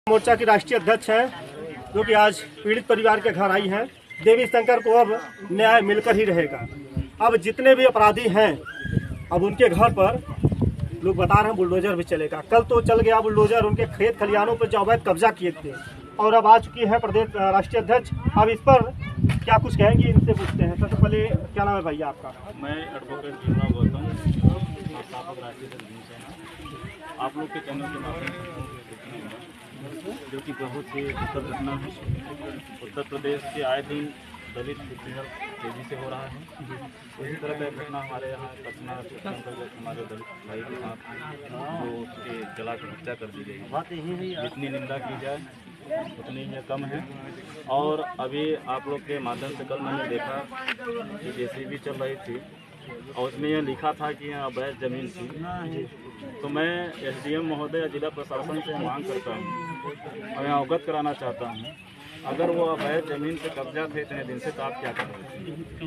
मोर्चा की राष्ट्रीय अध्यक्ष हैं, जो कि आज पीड़ित परिवार के घर आई हैं। देवी शंकर को अब न्याय मिलकर ही रहेगा। अब जितने भी अपराधी हैं, अब उनके घर पर लोग बता रहे हैं बुलडोजर भी चलेगा। कल तो चल गया बुलडोजर, उनके खेत खलिहानों पर जो अवैध कब्जा किए थे, और अब आ चुकी है प्रदेश राष्ट्रीय अध्यक्ष। अब इस पर क्या कुछ कहेंगे, इनसे पूछते हैं। सबसे पहले क्या नाम है भैया आपका? मैं एडवोकेट भीमराव गौतम, संस्थापक राष्ट्रीय सेना। आप लोग के चैनल के माध्यम से जो कि बहुत ही दुखद घटना है। उत्तर प्रदेश के आए दिन दलित उत्पीड़न तेजी से हो रहा है। इसी तरह का घटना हमारे यहाँ पटना अंतर्गत हमारे दलित भाई के साथ जो उसके जला कर हत्या कर दी गई। जितनी निंदा की जाए उतनी ही कम है। और अभी आप लोग के माध्यम से कल मैंने देखा कि जेसीबी चल रही थी और उसमें यह लिखा था कि यहाँ अवैध जमीन थी। तो मैं एसडीएम महोदय जिला प्रशासन से मांग करता हूँ और यहाँ अवगत कराना चाहता हूँ, अगर वो अवैध जमीन पे कब्जा थे इतने दिन से तो आप क्या कर रहे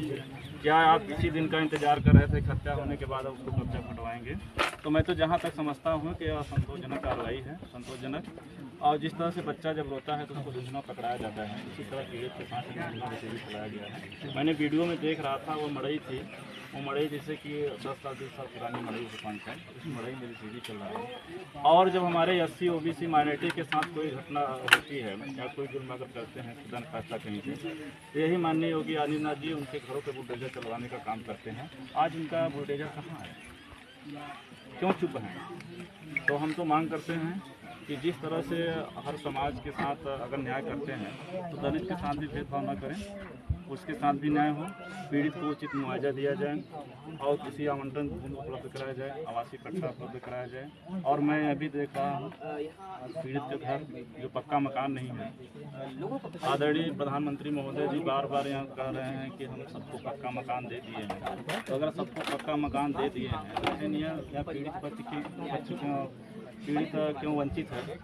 थे? क्या आप इसी दिन का इंतजार कर रहे थे कि हत्या होने के बाद उसको कब्जा फटवाएंगे? तो मैं तो जहाँ तक समझता हूँ कि यह संतोषजनक कार्रवाई है, संतोषजनक। और जिस तरह से बच्चा जब रोता है तो उसको दूसरा पकड़ाया जाता है, इसी तरह पीड़ित के साथ भी चलाया गया है। मैंने वीडियो में देख रहा था, वो मड़ई थी, वो मड़ई जैसे कि 10 साल 20 साल पुरानी मड़ई सरपंच है, उस मड़ई में सीधी चल रहा है। और जब हमारे SC OBC माइनॉरिटी के साथ कोई घटना होती है या कोई जुर्म अगर करते हैं खुदा न खास्ता कहीं से, तो यही माननीय योगी आदित्यनाथ जी उनके घरों पर बुलडोजर चलवाने का काम करते हैं। आज उनका बुलडोजर कहाँ है? क्यों चुप हैं? तो हम तो मांग करते हैं कि जिस तरह से हर समाज के साथ अगर न्याय करते हैं तो दलित के साथ भी भेदभाव न करें, उसके साथ भी न्याय हो, पीड़ित को उचित मुआवजा दिया जाए और किसी आवंटन उपलब्ध कराया जाए, आवासीय कट्टा उपलब्ध कराया जाए। और मैं अभी देख रहा हूँ पीड़ित के घर जो पक्का मकान नहीं है, आदरणीय प्रधानमंत्री महोदय जी बार बार यहाँ कह रहे हैं कि हम सबको पक्का मकान दे दिए हैं। तो अगर सबको पक्का मकान दे दिए हैं तो लेकिन यह पीड़ित पीड़ित क्यों वंचित है?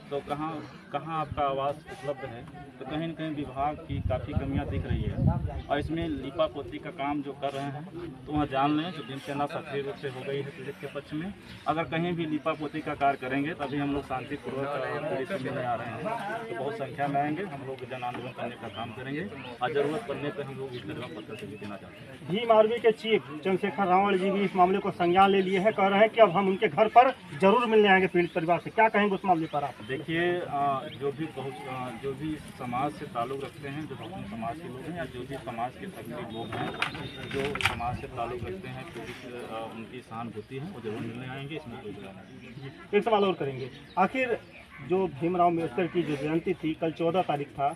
तो कहाँ आपका आवास उपलब्ध है? तो कहीं न कहीं विभाग की काफ़ी कमियां दिख रही है। और इसमें लीपा पोती का काम जो कर रहे हैं तो वह जान लें जो दिनचर्या सक्रिय रूप से हो गई है पीड़ित के पक्ष में। अगर कहीं भी लीपा पोती का कार्य करेंगे तभी हम लोग शांतिपूर्वक पीड़ित से मिलने आ रहे हैं। तो बहुत संख्या में आएंगे, हम लोग जन आंदोलन करने का काम करेंगे और ज़रूरत पड़ने पर हम लोग इस पत्र से भी देना चाहते हैं। भीम आर्मी के चीफ चंद्रशेखर रावण जी भी इस मामले को संज्ञान ले लिए हैं, कह रहे हैं कि अब हम उनके घर पर जरूर मिलने आएंगे पीड़ित परिवार से। क्या कहेंगे उस मामले पर आप? देखिए, जो भी समाज से ताल्लुक़ रखते हैं, जो बहुजन समाज के लोग हैं या जो भी समाज के सक्रिय लोग हैं जो समाज से ताल्लुक़ रखते हैं, तो उनकी सहानुभूति है वो जरूर मिलने आएंगे, इसमें कोई बुरा नहीं। एक सवाल और करेंगे, आखिर जो भीमराव अम्बेडकर की जो जयंती थी कल 14 तारीख था,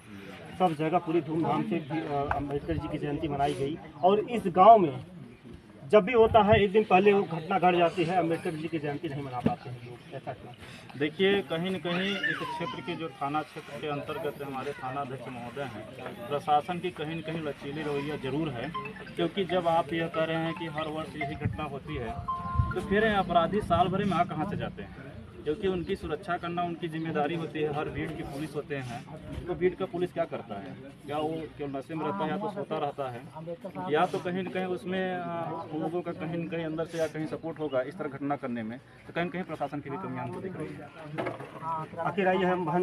सब जगह पूरी धूमधाम से अम्बेडकर जी की जयंती मनाई गई, और इस गांव में जब भी होता है एक दिन पहले वो घटना घट जाती है, अम्बेडकर जी की जयंती नहीं मना पाते हैं लोग, ऐसा क्यों? देखिए, कहीं न कहीं इस क्षेत्र के जो थाना क्षेत्र के अंतर्गत हमारे थाना अध्यक्ष महोदय हैं, प्रशासन की कहीं न कहीं लचीली रवैया जरूर है। क्योंकि जब आप यह कह रहे हैं कि हर वर्ष यही घटना होती है तो फिर अपराधी साल भर में आ कहाँ से जाते हैं? क्योंकि उनकी सुरक्षा करना उनकी जिम्मेदारी होती है। हर बीट के पुलिस होते हैं, तो बीट का पुलिस क्या करता है? क्या वो केवल नशे में रहता है या तो सोता रहता है, या तो कहीं न कहीं उसमें उन लोगों का कहीं न कहीं अंदर से या कहीं सपोर्ट होगा इस तरह घटना करने में। तो कहीं न कहीं प्रशासन की भी कमियां हमको दिख रही है। आखिर आइए हम